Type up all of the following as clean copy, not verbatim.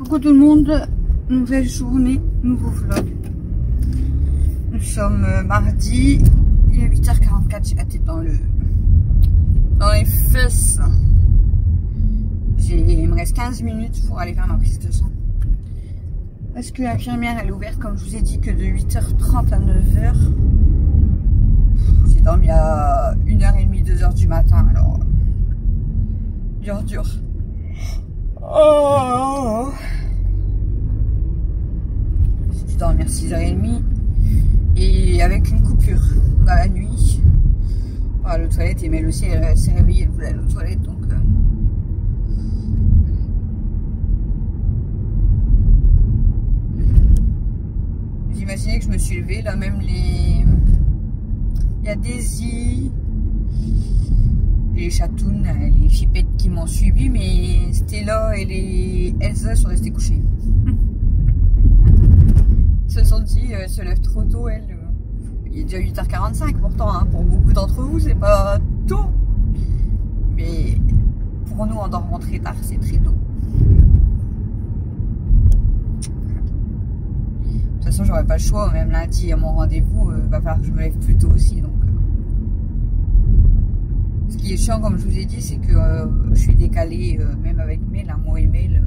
Coucou tout le monde, nouvelle journée, nouveau vlog. Nous sommes mardi, il est 8h44, j'ai la tête dans les fesses. Il me reste 15 minutes pour aller faire ma prise de sang. Parce que l'infirmière elle est ouverte, comme je vous ai dit, que de 8h30 à 9h. J'ai dormi à 1h30, 2h du matin, alors dur. Oh, j'ai dû dormir 6h30 et avec une coupure dans la nuit. Voilà, aux toilettes, et Mel aussi elle s'est réveillée, elle voulait aller aux toilettes, donc vous imaginez que je me suis levée, là même il y a Daisy, les chatounes, les chipettes qui m'ont suivi, mais Stella et les Elsa sont restées couchées. Ils se sont dit, elles se lèvent trop tôt, elles. Il est déjà 8h45 pourtant, hein, pour beaucoup d'entre vous, c'est pas tôt. Mais pour nous, en dormant très tard, c'est très tôt. De toute façon, j'aurais pas le choix, même lundi à mon rendez-vous, va falloir que je me lève plus tôt aussi, donc. Ce qui est chiant, comme je vous ai dit, c'est que je suis décalée, même avec Mel, moi et Mel.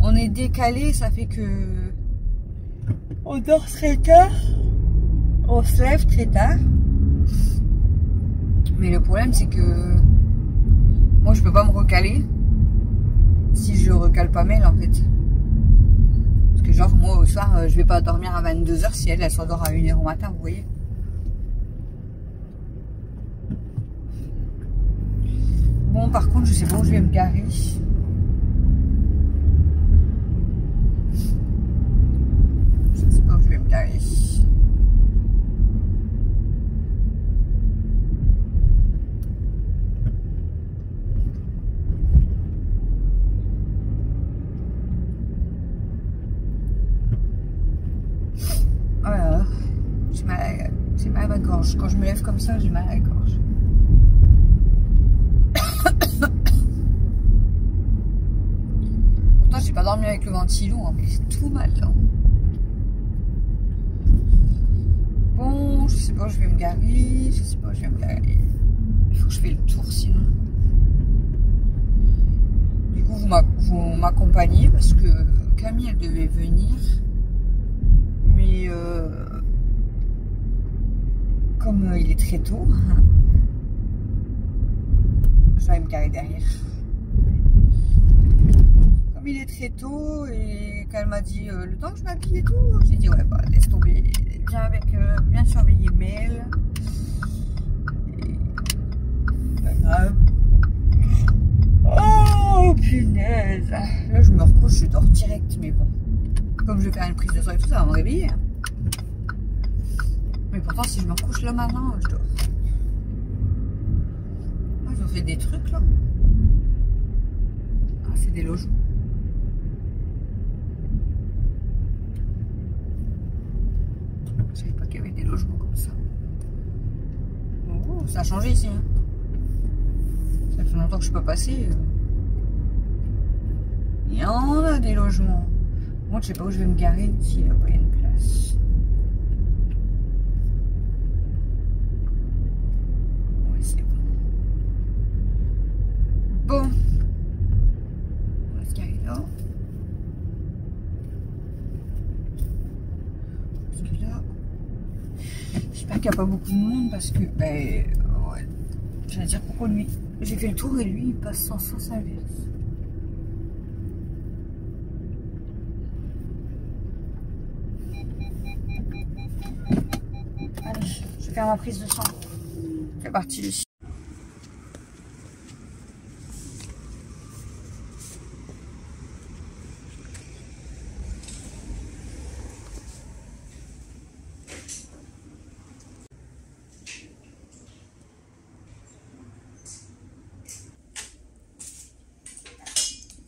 On est décalé, ça fait que on dort très tard, on se lève très tard. Mais le problème, c'est que moi, je peux pas me recaler si je recale pas Mel, en fait. Parce que genre, moi, au soir, je vais pas dormir à 22h si elle s'endort à 1h au matin, vous voyez. Bon, par contre, je sais pas où je vais me garer. Je sais pas où je vais me garer. Voilà. J'ai mal à ma gorge. Quand je me lève comme ça, j'ai mal à la gorge. Pourtant j'ai pas dormi avec le ventilo, hein, mais c'est tout mal là. Bon, je sais pas où je vais me garer, je sais pas où je vais me garer. Il faut que je fasse le tour sinon. Du coup vous m'accompagnez parce que Camille elle devait venir. Mais comme il est très tôt, je vais me garer derrière. Comme il est très tôt et qu'elle m'a dit le temps que je m'habille et tout, j'ai dit ouais bah laisse tomber, viens surveiller Mel. Pas grave. Oh punaise. Là je me recouche, je dors direct, mais bon. Comme je vais faire une prise de sang et tout, ça va me réveiller. Mais pourtant si je me recouche là maintenant, je dors. Ah, ils ont fait des trucs là. Ah, c'est des logements. Je savais pas qu'il y avait des logements comme ça. Oh, ça a changé ici. Hein. Ça fait longtemps que je peux pas passer. Il y en a des logements. Moi, je sais pas où je vais me garer s'il n'y a pas une place. Oui, c'est bon. Bon. On va se garer là. J'espère qu'il n'y a pas beaucoup de monde parce que, ben, ouais, j'allais dire pourquoi lui, j'ai fait le tour et lui il passe sans sens inverse. Allez, je vais faire ma prise de sang. C'est parti, Lucie.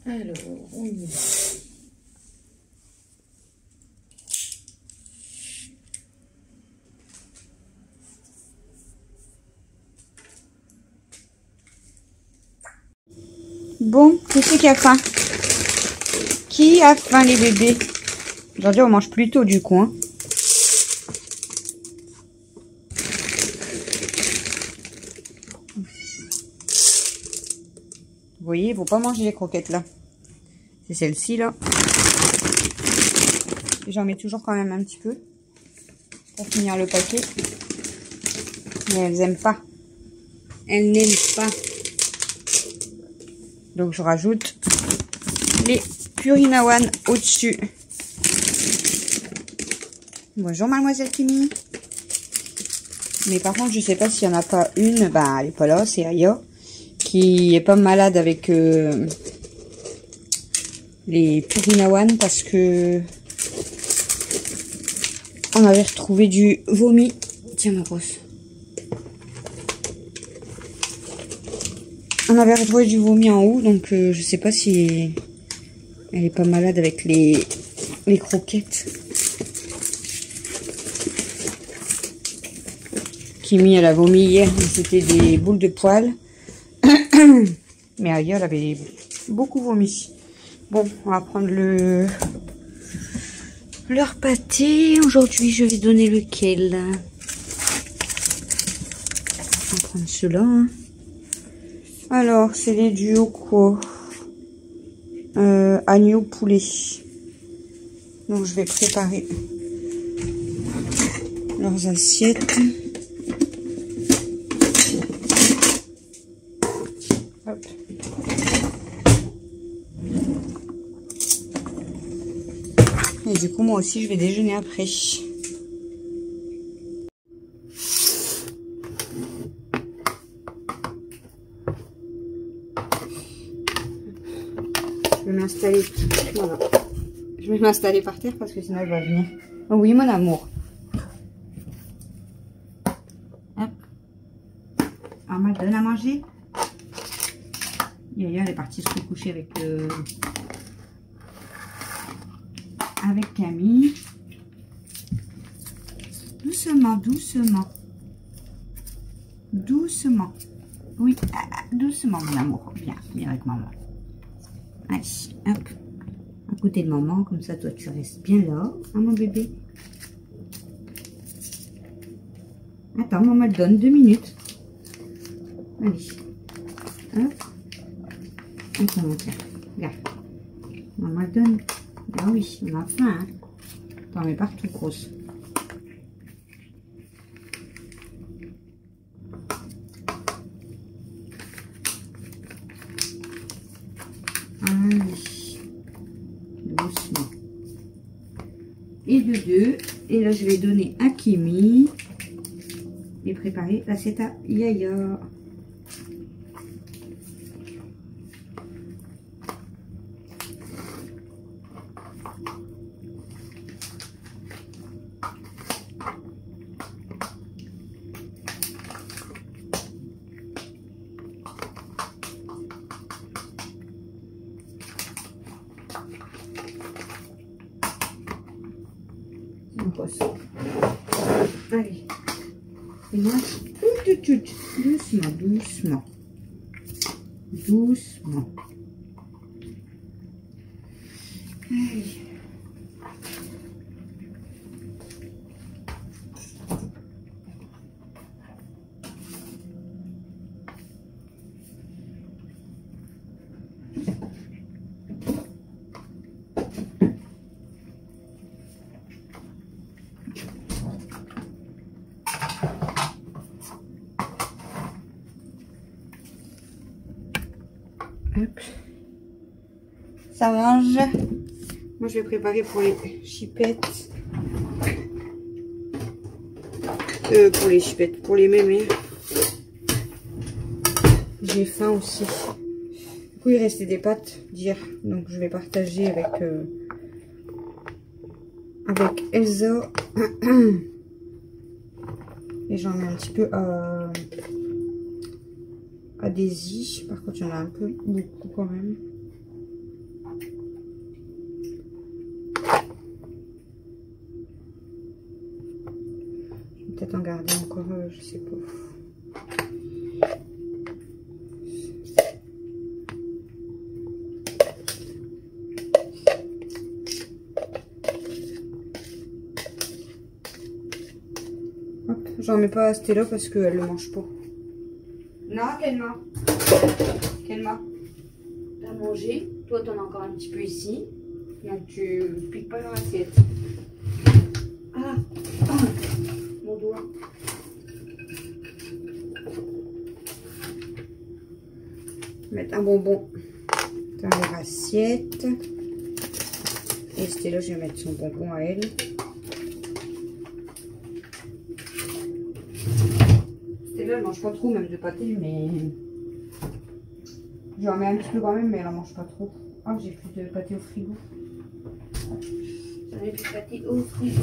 Alors, on y va. Bon, qui c'est qui a faim? Qui a faim, les bébés? Aujourd'hui, on mange plus tôt, du coup. Hein. Vous voyez, il faut pas manger les croquettes, là. C'est celle-ci, là. J'en mets toujours quand même un petit peu. Pour finir le paquet. Mais elles aiment pas. Elles n'aiment pas. Donc, je rajoute les Purina One au-dessus. Bonjour mademoiselle Kimi. Mais par contre je sais pas s'il y en a pas une, bah elle est pas là, c'est Aya, qui est pas malade avec les Purina One parce que on avait retrouvé du vomi. Tiens ma grosse. On avait retrouvé du vomi en haut, donc je sais pas si elle est pas malade avec les croquettes. Kimi, elle a vomi hier, c'était des boules de poils. Mais Aya, elle avait beaucoup vomi. Bon, on va prendre leur pâté. Aujourd'hui, je vais donner lequel? On va prendre ceux-là. Hein. Alors, c'est les duos quoi? Agneau poulet. Donc, je vais préparer leurs assiettes. Hop. Et du coup, moi aussi, je vais déjeuner après. Je vais m'installer. Voilà. Je vais m'installer par terre parce que sinon, elle va venir. Oh oui, mon amour. Hop. Alors, moi, je donne à manger. Yaya, elle est partie se recoucher avec Camille. Doucement, doucement. Doucement. Oui, doucement, mon amour. Viens, viens avec maman. Allez, hop. À côté de maman, comme ça, toi, tu restes bien là. Hein, mon bébé? Attends, maman te donne 2 minutes. Allez. Hop. Attends, mon cœur. Regarde. Maman te donne. Ah oui, on a faim, hein. T'en mets partout, grosse. Allez. Doucement. Et de 2. Et là, je vais donner à Kimi. Et préparer l'assiette à Yaya. Allez, et moi, doucement, doucement, doucement. Allez. Hop. Ça mange. Moi, je vais préparer pour les chipettes. Pour les mémés. J'ai faim aussi. Du coup, il restait des pâtes d'hier. Donc, je vais partager avec Elsa. Et j'en mets un petit peu à Daisy. Par contre, il y en a un peu beaucoup quand même. Je vais peut-être en garder encore, je sais pas. J'en mets pas à Stella parce qu'elle le mange pas. Non, Kelma. Kelma. T'as mangé. Toi, t'en as encore un petit peu ici. Donc, tu piques pas dans l'assiette. Ah, mon doigt. Mettre un bonbon dans leur assiette. Et Stella, je vais mettre son bonbon à elle. Stella, elle mange pas trop, même de pâté, mais j'en mets un petit peu quand même, mais elle en mange pas trop. Ah, j'ai plus de pâté au frigo. J'en ai plus de pâté au frigo.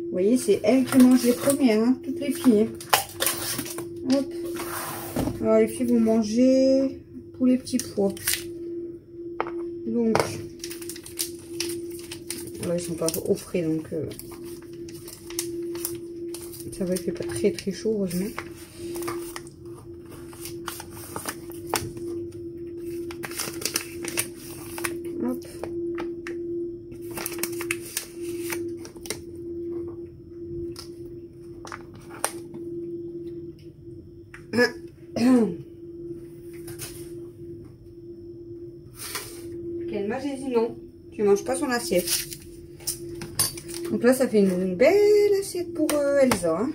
Vous voyez, c'est elle qui mange les premières, hein, toutes les filles. Hop. Alors, les filles vont manger pour les petits pois. Donc, là, ils sont pas au frais, donc ça va, il fait pas très très chaud, heureusement. Hop. Kelma, j'ai dit non, tu manges pas son assiette. Donc là, ça fait une belle assiette pour Elsa. Hein.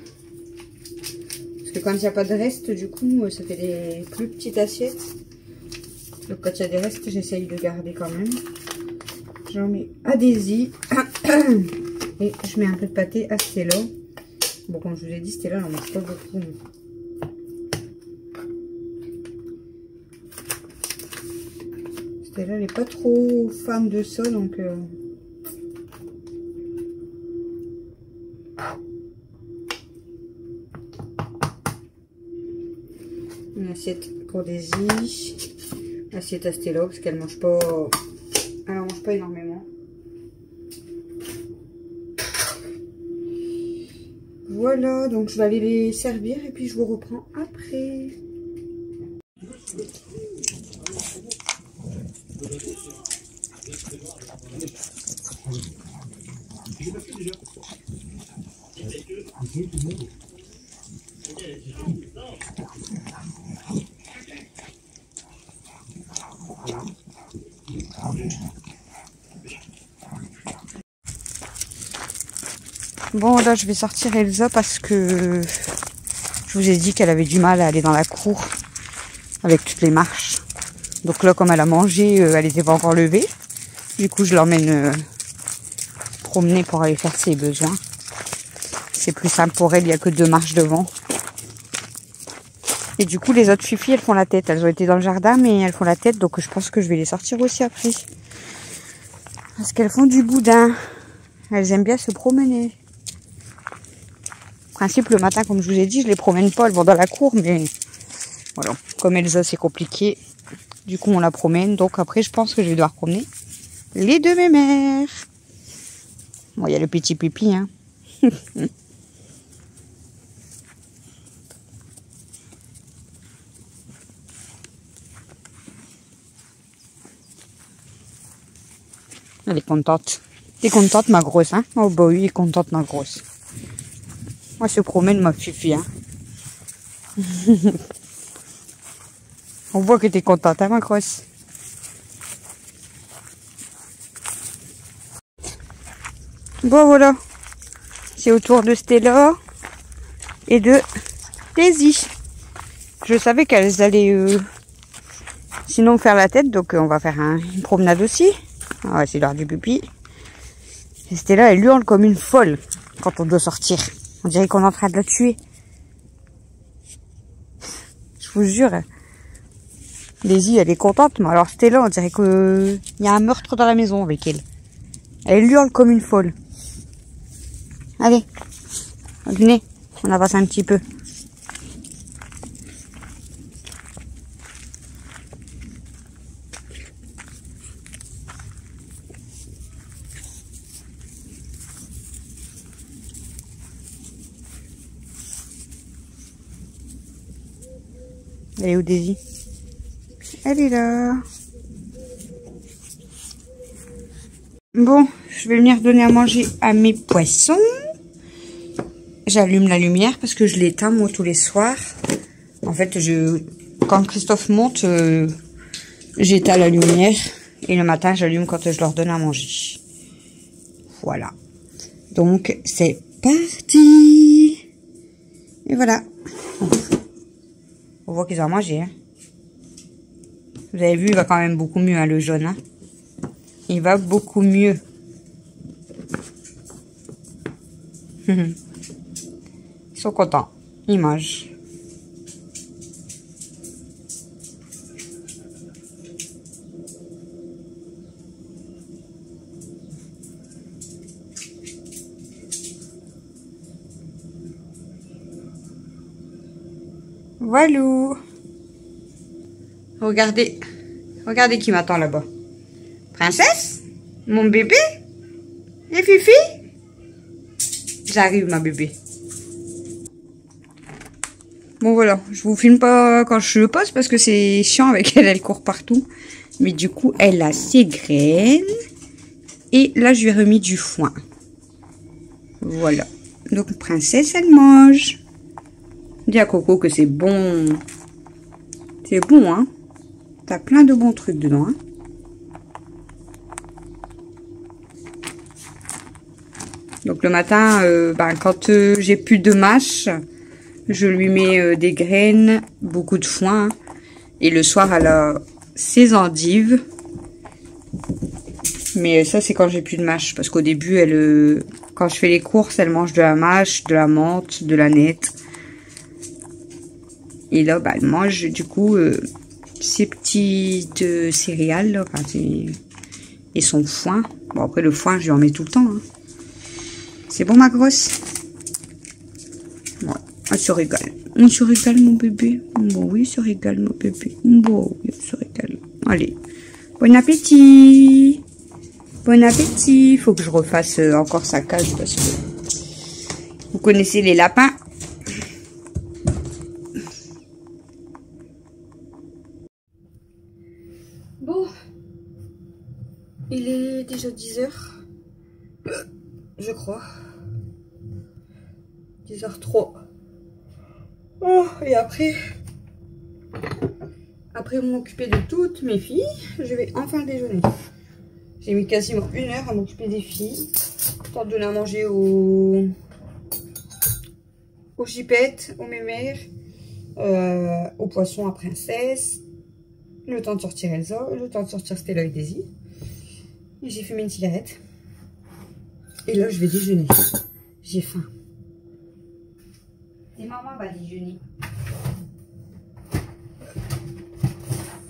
Parce que quand il n'y a pas de reste, du coup, ça fait des plus petites assiettes. Donc quand il y a des restes, j'essaye de garder quand même. J'en mets à Daisy. Et je mets un peu de pâté à Stella. Bon, comme je vous ai dit, Stella, elle n'en mange pas beaucoup. Stella, elle n'est pas trop fan de ça, donc... Une assiette pour Daisy. Assiette à Stella, parce qu'elle mange pas... Elle en mange pas énormément. Voilà, donc je vais aller les servir et puis je vous reprends après. Bon, là, je vais sortir Elsa parce que je vous ai dit qu'elle avait du mal à aller dans la cour avec toutes les marches. Donc là, comme elle a mangé, elle n'était pas encore levée. Du coup, je l'emmène promener pour aller faire ses besoins. C'est plus simple pour elle, il n'y a que 2 marches devant. Et du coup, les autres filles, elles font la tête. Elles ont été dans le jardin, mais elles font la tête. Donc, je pense que je vais les sortir aussi après. Parce qu'elles font du boudin. Elles aiment bien se promener. En principe, le matin, comme je vous ai dit, je les promène pas, elles vont dans la cour, mais voilà. Comme Elsa, c'est compliqué. Du coup, on la promène. Donc après, je pense que je vais devoir promener les 2 mémères. Bon, il y a le petit pipi, hein. Elle est contente. T'es contente, ma grosse, hein? Oh, bah oui, elle est contente, ma grosse. Moi, se promène, ma fifi, hein. On voit que t'es contente, hein, ma grosse. Bon, voilà. C'est au tour de Stella et de Daisy. Je savais qu'elles allaient sinon faire la tête, donc on va faire une promenade aussi. Ah ouais, c'est l'heure du pipi. Et Stella, elle hurle comme une folle quand on doit sortir. On dirait qu'on est en train de la tuer. Je vous jure. Daisy, elle est contente, mais alors Stella, on dirait qu'il y a un meurtre dans la maison avec elle. Elle hurle comme une folle. Allez, venez, on avance un petit peu. Elle est où, Daisy? Elle est là. Bon, je vais venir donner à manger à mes poissons. J'allume la lumière parce que je l'éteins moi tous les soirs. En fait, quand Christophe monte, j'éteins la lumière. Et le matin, j'allume quand je leur donne à manger. Voilà. Donc, c'est parti. Et voilà. On voit qu'ils ont mangé. Hein. Vous avez vu, il va quand même beaucoup mieux, hein, le jaune. Hein. Il va beaucoup mieux. Ils sont contents. Ils mangent. Voilà. Regardez. Regardez qui m'attend là-bas. Princesse? Mon bébé? Et Fifi? J'arrive, ma bébé. Bon, voilà. Je vous filme pas quand je le pose parce que c'est chiant avec elle. Elle court partout. Mais du coup, elle a ses graines. Et là, je lui ai remis du foin. Voilà. Donc, Princesse, elle mange. Dis à Coco que c'est bon. C'est bon, hein. T'as plein de bons trucs dedans, hein. Donc le matin, quand j'ai plus de mâche, je lui mets des graines, beaucoup de foin. Et le soir, elle a ses endives. Mais ça, c'est quand j'ai plus de mâche. Parce qu'au début, quand je fais les courses, elle mange de la mâche, de la menthe, de la nette. Et là, elle mange du coup ses petites céréales. Là, et son foin. Bon, après, le foin, je lui en mets tout le temps. Hein. C'est bon, ma grosse? Ouais, elle se régale. On se régale, mon bébé. Bon, oui, il se régale, mon bébé. Bon, oui, on se régale. Allez, bon appétit. Bon appétit. Il faut que je refasse encore sa cage parce que vous connaissez les lapins. Bon, il est déjà 10 h. Je crois. 10h03. Oh, et après m'occuper de toutes mes filles, je vais enfin déjeuner. J'ai mis quasiment 1 heure à m'occuper des filles. Temps de donner à manger aux chipettes, aux mémères, aux poissons à Princesse. Le temps de sortir Elsa, le temps de sortir Stella et Daisy. Et j'ai fumé une cigarette. Et là, je vais déjeuner. J'ai faim. Et maman va déjeuner.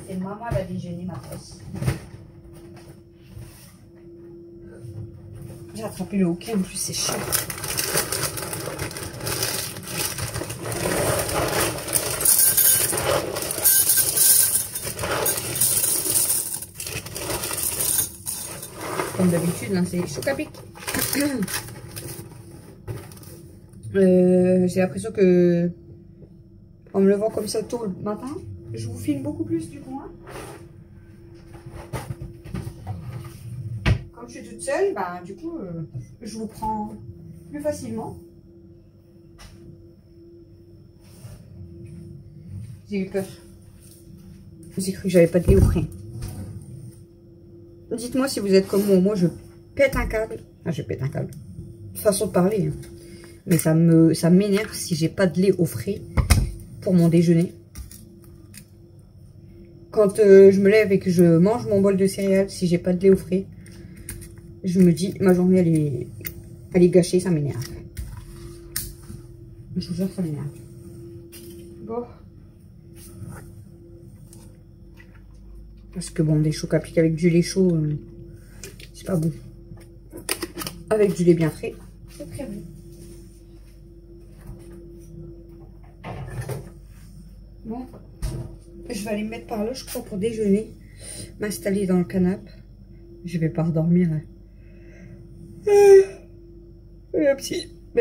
Et maman va déjeuner, ma grosse. J'ai attrapé le hockey, en plus c'est chaud. Comme d'habitude, hein, c'est chaud à pic. J'ai l'impression que en me levant comme ça tôt le matin, je vous filme beaucoup plus du coup. Hein. Comme je suis toute seule, du coup, je vous prends plus facilement. J'ai eu peur. J'ai cru que j'avais pas de lait au frais. Dites-moi si vous êtes comme moi. Moi, je pète un câble. Ah, je pète un câble. Façon de parler. Hein. Mais ça m'énerve si j'ai pas de lait au frais pour mon déjeuner. Quand je me lève et que je mange mon bol de céréales, si j'ai pas de lait au frais, je me dis, ma journée, elle est gâchée, ça m'énerve. Je vous jure, ça m'énerve. Bon. Parce que bon, des chocs à pic avec du lait chaud, c'est pas bon. Avec du lait bien frais, c'est très bon. Bon, je vais aller me mettre par là, je crois, pour déjeuner. M'installer dans le canapé. Je vais pas redormir. Hein. Même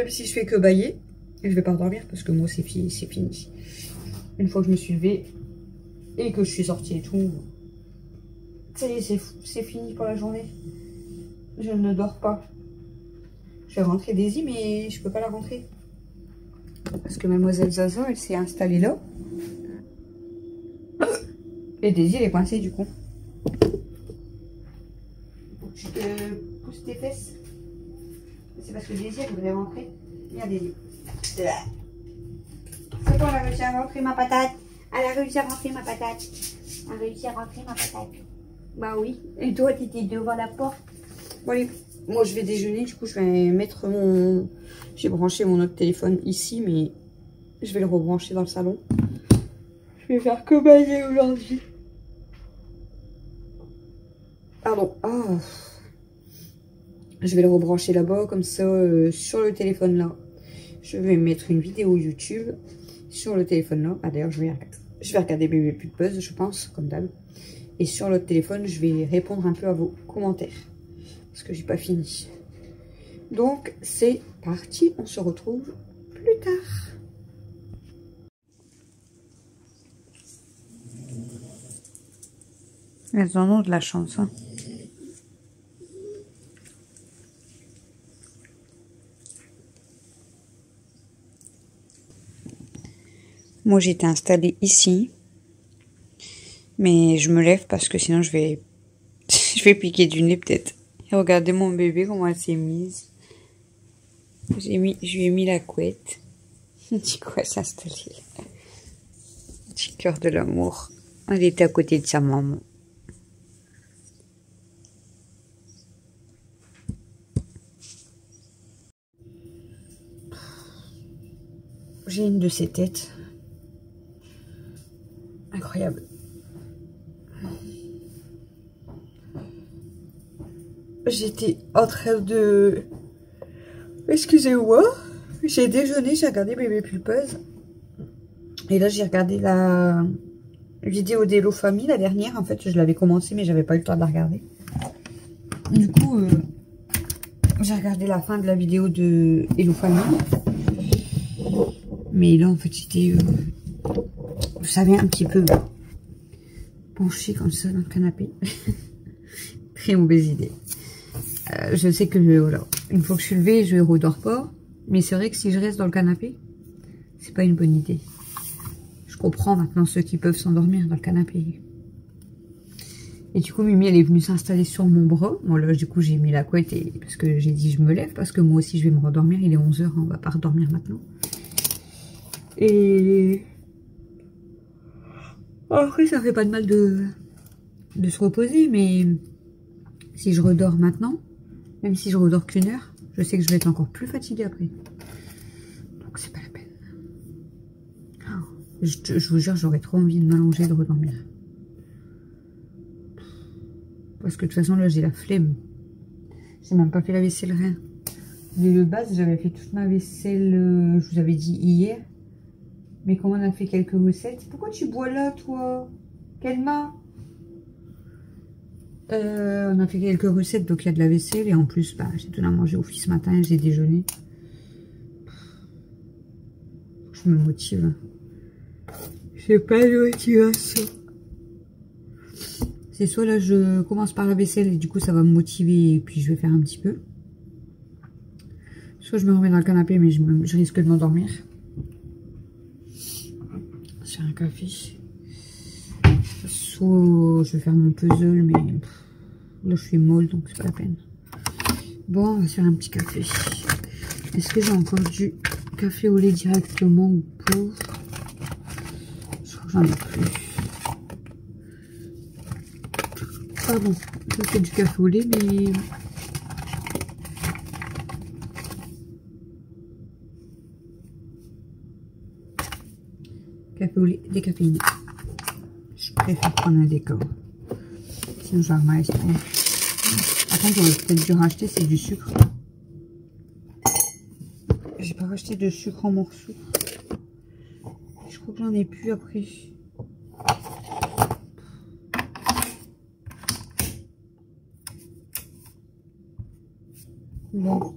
si je fais que bailler, je vais pas redormir parce que moi, c'est fini. Une fois que je me suis levée, et que je suis sortie et tout, ça y est, c'est fini pour la journée. Je ne dors pas. Je vais rentrer Daisy, mais je peux pas la rentrer. Parce que mademoiselle Zaza, elle s'est installée là. Et Daisy, elle est coincée du coup. Je te pousse tes fesses. C'est parce que Daisy, elle voudrait rentrer. Viens Daisy. C'est bon, elle a réussi à rentrer ma patate. Elle a réussi à rentrer ma patate. Elle a réussi à rentrer ma patate. Bah oui. Et toi, tu étais devant la porte. Bon allez, moi je vais déjeuner. Du coup, je vais mettre mon... J'ai branché mon autre téléphone ici, mais je vais le rebrancher dans le salon. Je vais faire que bailler aujourd'hui. Pardon. Ah. Je vais le rebrancher là-bas, comme ça, sur le téléphone là. Je vais mettre une vidéo YouTube sur le téléphone là. Ah d'ailleurs, je vais regarder Bébé Pulpeuse, je pense, comme d'hab. Et sur l'autre téléphone, je vais répondre un peu à vos commentaires. Parce que j'ai pas fini. Donc, c'est parti. On se retrouve plus tard. Elles en ont de la chance, hein. Moi, j'étais installée ici. Mais je me lève parce que sinon, je vais piquer du nez peut-être. Et regardez mon bébé, comment elle s'est mise. Je lui ai mis la couette. Petit quoi s'installer. Petit cœur de l'amour. Elle était à côté de sa maman. J'ai une de ces têtes. Incroyable. J'étais en train de... Excusez-moi. J'ai déjeuné, j'ai regardé Bébé Pulpeuse. Et là, j'ai regardé la vidéo d'Hello Family, la dernière. En fait, je l'avais commencé, mais j'avais pas eu le temps de la regarder. Du coup, j'ai regardé la fin de la vidéo de Hello Family. Mais là, en fait, j'étais... vous savez, un petit peu penchée comme ça dans le canapé. Très mauvaise idée. Je sais que voilà, une fois que je suis levée, je ne redors pas. Mais c'est vrai que si je reste dans le canapé, c'est pas une bonne idée. Je comprends maintenant ceux qui peuvent s'endormir dans le canapé. Et du coup, Mimi, elle est venue s'installer sur mon bras. Bon, là, du coup, j'ai mis la couette parce que j'ai dit je me lève. Parce que moi aussi, je vais me redormir. Il est 11 h, on va pas redormir maintenant. Et après, ça fait pas de mal de se reposer. Mais si je redors maintenant, même si je redors qu'1 heure, je sais que je vais être encore plus fatiguée après. Donc, c'est pas la peine. Je vous jure, j'aurais trop envie de m'allonger et de redormir. Parce que de toute façon, là, j'ai la flemme. J'ai même pas fait la vaisselle, rien. Mais le base, j'avais fait toute ma vaisselle, je vous avais dit hier. Mais comme on a fait quelques recettes. Pourquoi tu bois là, toi? Kelma? On a fait quelques recettes, donc il y a de la vaisselle. Et en plus, bah, j'ai donné à manger au fils ce matin, j'ai déjeuné. Je me motive. J'ai pas de motivation. C'est soit là, je commence par la vaisselle et du coup, ça va me motiver et puis je vais faire un petit peu. Soit je me remets dans le canapé, mais je risque de m'endormir. Sur un café. Soit je vais faire mon puzzle, mais là, je suis molle, donc c'est pas la peine. Bon, on va se faire un petit café. Est-ce que j'ai encore du café au lait directement ou pas? Je crois que j'en ai plus. Pardon, ça c'est du café au lait, mais... Café au lait décaféiné. Je préfère prendre un décor. Sinon, je vais avoir mal à l'estomac. Après, j'aurais peut-être dû racheter, c'est du sucre. J'ai pas racheté de sucre en morceaux. Je crois que j'en ai plus après. Bon.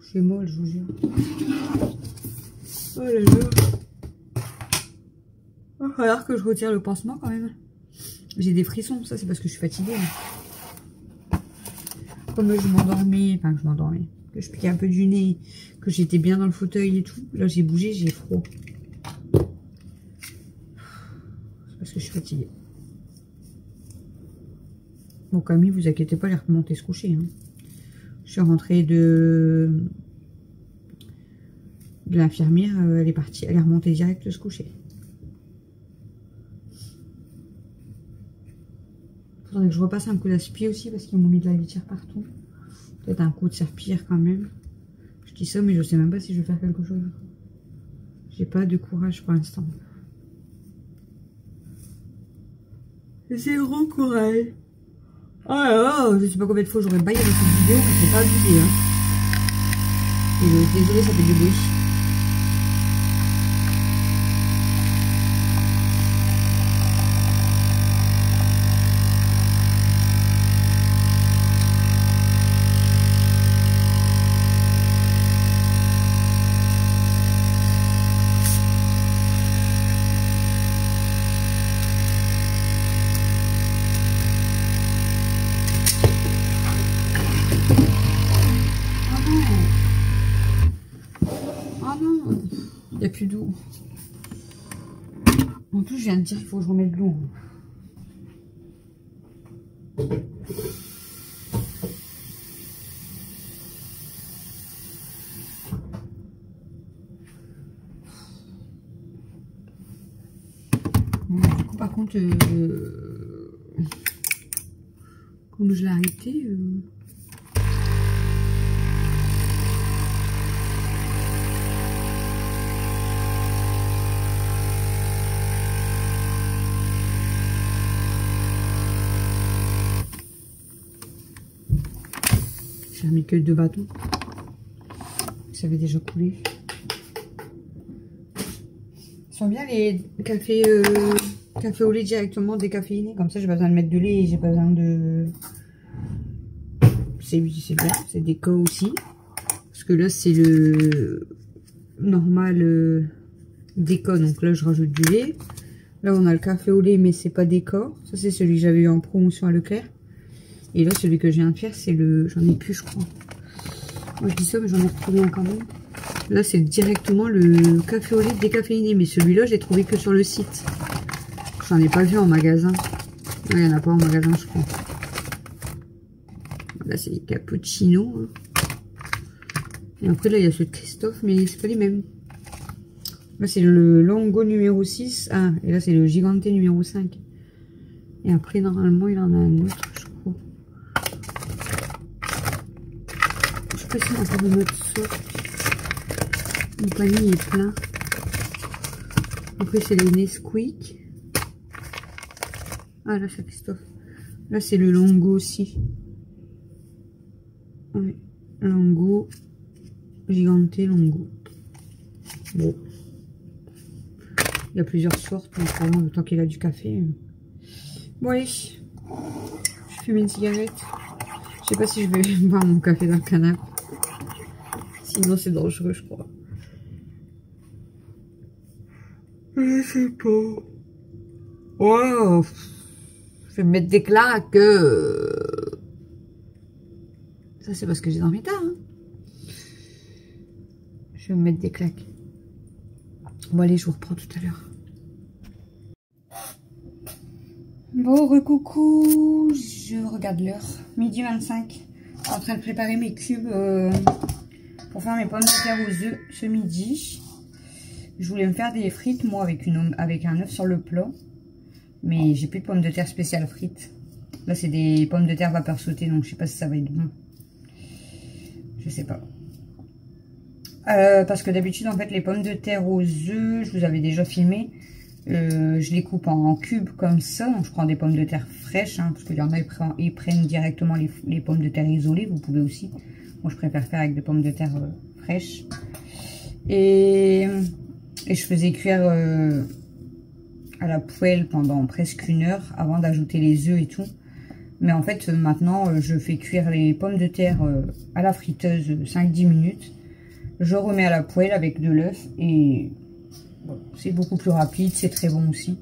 Je suis molle, je vous jure. Oh là là. Il va falloir que je retire le pansement quand même. J'ai des frissons, ça c'est parce que je suis fatiguée. Comme je m'endormais, enfin que je m'endormais, que je piquais un peu du nez, que j'étais bien dans le fauteuil et tout. Là j'ai bougé, j'ai froid. C'est parce que je suis fatiguée. Bon Camille, vous inquiétez pas, elle est remontée se coucher. Hein. Je suis rentrée de l'infirmière, elle est partie, elle est remontée direct se coucher. Faudrait que je repasse un coup d'aspi aussi parce qu'ils m'ont mis de la litière partout. Peut-être un coup de serpillière quand même. Je dis ça mais je sais même pas si je vais faire quelque chose. J'ai pas de courage pour l'instant. Zéro courage. Oh là là, je sais pas combien de fois j'aurais baillé dans cette vidéo, mais c'est pas abusé hein. Et désolé, ça fait du bruit. Il n'y a plus d'eau. En plus, je viens de dire qu'il faut que je remette de l'eau. Bon, du coup, par contre, comme je l'ai arrêté... J'ai mis que 2 bâtons. Ça avait déjà coulé. Ils sont bien les cafés café au lait directement décaféinés. Comme ça, j'ai pas besoin de mettre de lait et j'ai pas besoin de... C'est bien. C'est déco aussi. Parce que là, c'est le normal déco. Donc là, je rajoute du lait. Là, on a le café au lait, mais c'est pas déco. Ça, c'est celui que j'avais eu en promotion à Leclerc. Et là, celui que je viens de faire, c'est le... J'en ai plus, je crois. Moi, je dis ça, mais j'en ai retrouvé un quand même. Là, c'est directement le café au lait décaféiné. Mais celui-là, je l'ai trouvé que sur le site. J'en ai pas vu en magasin. Il n'y en a pas en magasin, je crois. Là, c'est les cappuccinos. Hein. Et après, là, il y a ceux de Christophe, mais c'est pas les mêmes. Là, c'est le Longo numéro 6. Ah, et là, c'est le Gigante numéro 5. Et après, normalement, il en a un autre, je crois. Je sais pas si on a encore une autre sorte. Mon panier est plein. Après, c'est le Nesquik. Ah, là, c'est Christophe. Là, c'est le Longo aussi. Oui, Longo. Gigante Longo. Bon. Il y a plusieurs sortes, mais vraiment, le temps qu'il a du café. Bon, allez. Je fume une cigarette. Je sais pas si je vais boire mon café dans le canapé. Sinon, c'est dangereux, je crois. Je sais pas. Oh, je vais me mettre des claques. Ça, c'est parce que j'ai dormi tard. Hein. Je vais me mettre des claques. Bon, allez, je vous reprends tout à l'heure. Bon, recoucou. Je regarde l'heure. Midi 25. Je suis en train de préparer mes cubes pour faire mes pommes de terre aux œufs ce midi. Je voulais me faire des frites, moi, avec un œuf sur le plat. Mais j'ai plus de pommes de terre spéciales frites. Là, c'est des pommes de terre vapeur sautée, donc je sais pas si ça va être bon. Je sais pas. Parce que d'habitude, en fait, les pommes de terre aux œufs, je vous avais déjà filmé. Je les coupe en cubes comme ça. Donc, je prends des pommes de terre fraîches, hein, parce qu'il y en a, ils prennent directement les pommes de terre isolées. Vous pouvez aussi. Moi, je préfère faire avec des pommes de terre fraîches. Et je faisais cuire à la poêle pendant presque 1 heure avant d'ajouter les œufs et tout. Mais en fait, maintenant, je fais cuire les pommes de terre à la friteuse 5-10 minutes. Je remets à la poêle avec de l'œuf et Bon, c'est beaucoup plus rapide, c'est très bon aussi.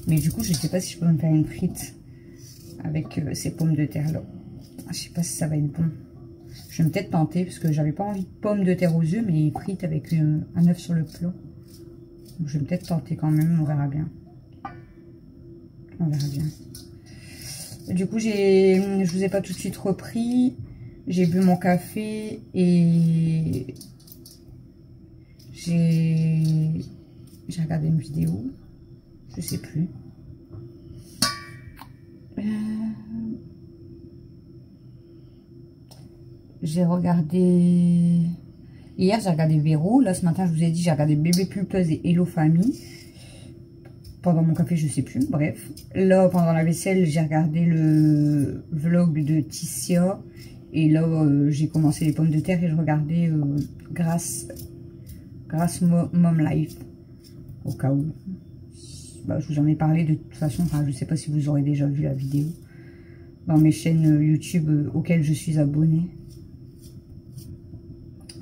Mais du coup, je ne sais pas si je peux me faire une frite avec ces pommes de terre là. Je sais pas si ça va être bon. Je vais peut-être tenter parce que j'avais pas envie de pommes de terre aux œufs, mais frites avec un œuf sur le plat. Donc, je vais peut-être tenter quand même, on verra bien. On verra bien. Du coup, je vous ai pas tout de suite repris. J'ai bu mon café et j'ai regardé une vidéo. Je sais plus. J'ai regardé... Hier, j'ai regardé Véro. Là, ce matin, je vous ai dit, j'ai regardé Bébé Pulpeuse et Hello Famille. Pendant mon café, je sais plus. Bref. Là, pendant la vaisselle, j'ai regardé le vlog de Tissia. Et là, j'ai commencé les pommes de terre et je regardais Grâce Mom Life. Au cas où. Bah, je vous en ai parlé de toute façon. Enfin, je sais pas si vous aurez déjà vu la vidéo. Dans mes chaînes YouTube auxquelles je suis abonnée.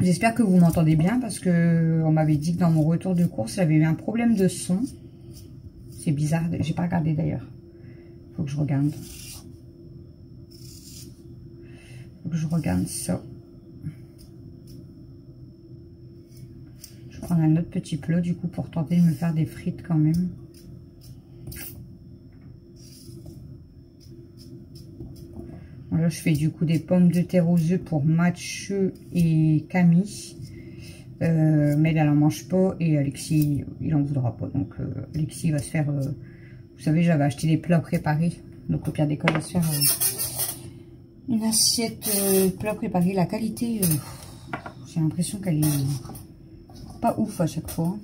J'espère que vous m'entendez bien parce que on m'avait dit que dans mon retour de course, j'avais eu un problème de son. C'est bizarre, j'ai pas regardé d'ailleurs. Faut que je regarde. Faut que je regarde ça. Je vais prendre un autre petit plat du coup pour tenter de me faire des frites quand même. Là, je fais du coup des pommes de terre aux œufs pour Mathieu et Camille. Mais elle en mange pas et Alexis, il en voudra pas. Donc, Alexis va se faire... vous savez, j'avais acheté des plats préparés. Donc, au pire des cas, il va se faire une assiette plats préparés. La qualité, j'ai l'impression qu'elle est pas ouf à chaque fois.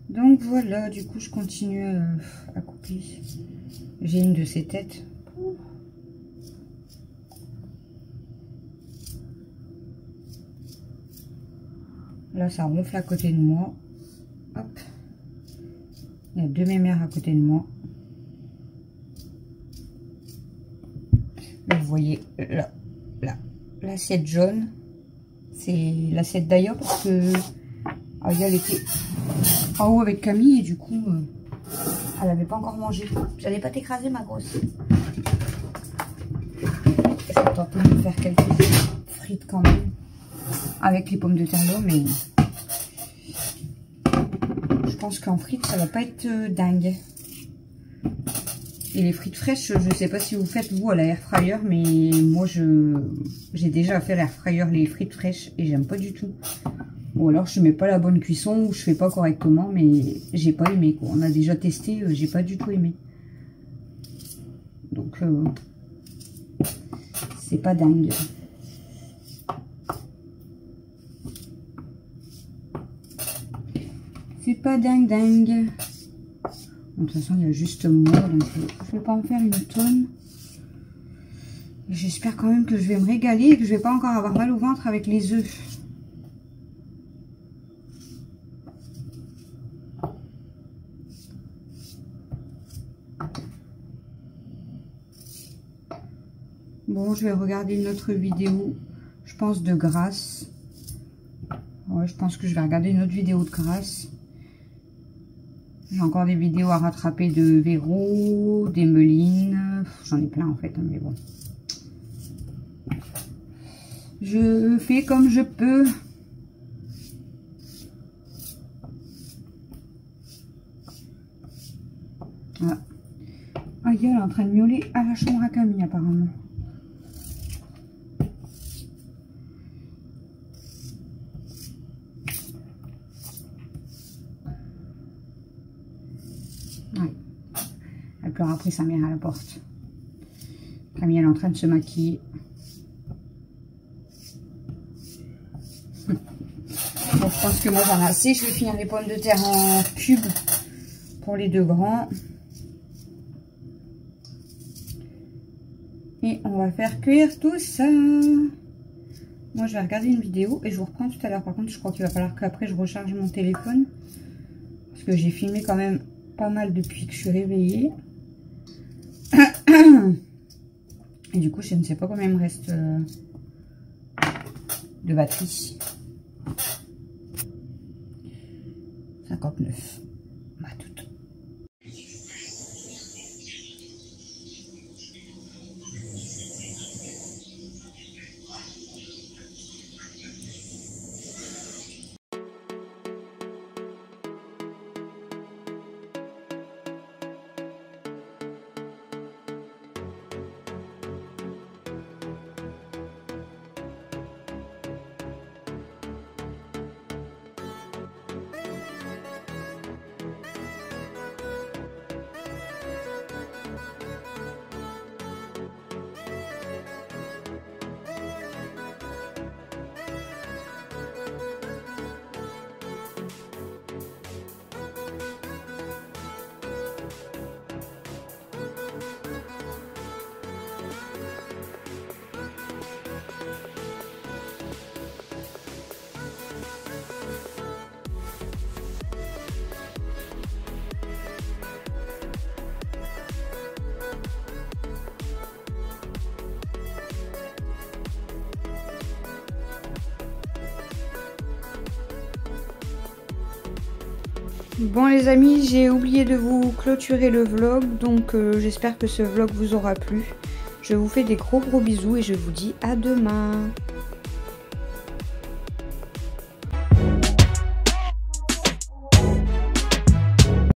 Donc voilà, du coup je continue à couper. J'ai une de ces têtes. Là ça ronfle à côté de moi. Hop. Il y a deux mémères à côté de moi. Là, vous voyez là, l'assiette jaune. C'est l'assiette d'Aya parce que Aya elle était en haut avec Camille et du coup elle n'avait pas encore mangé. J'allais pas t'écraser ma grosse. Je vais tenter de me faire quelques frites quand même avec les pommes de terre là, mais je pense qu'en frites ça va pas être dingue. Et les frites fraîches, je sais pas si vous faites vous à la air fryer, mais moi j'ai déjà fait à l'air fryer les frites fraîches et j'aime pas du tout. Ou alors je mets pas la bonne cuisson ou je fais pas correctement, mais j'ai pas aimé quoi. On a déjà testé, j'ai pas du tout aimé. Donc c'est pas dingue. C'est pas dingue. De toute façon il y a juste moi, donc je vais pas en faire une tonne. J'espère quand même que je vais me régaler et que je vais pas encore avoir mal au ventre avec les œufs. Bon, je vais regarder une autre vidéo, je pense de Grâce. Ouais, je pense que je vais regarder une autre vidéo de Grâce. J'ai encore des vidéos à rattraper de Véro, d'Emeline. J'en ai plein en fait, mais bon. Je fais comme je peux. Ah. Aya, elle est en train de miauler à la chambre à Camille apparemment. Ouais. Elle pleure après sa mère à la porte. Camille, elle est en train de se maquiller. Bon, je pense que moi j'en ai assez. Je vais finir les pommes de terre en cubes pour les deux grands. Et on va faire cuire tout ça. Moi je vais regarder une vidéo et je vous reprends tout à l'heure. Par contre je crois qu'il va falloir qu'après je recharge mon téléphone. Parce que j'ai filmé quand même pas mal depuis que je suis réveillée. Et du coup je ne sais pas combien il me reste de batterie. 59. À tout. Bon les amis, j'ai oublié de vous clôturer le vlog, donc j'espère que ce vlog vous aura plu. Je vous fais des gros bisous et je vous dis à demain.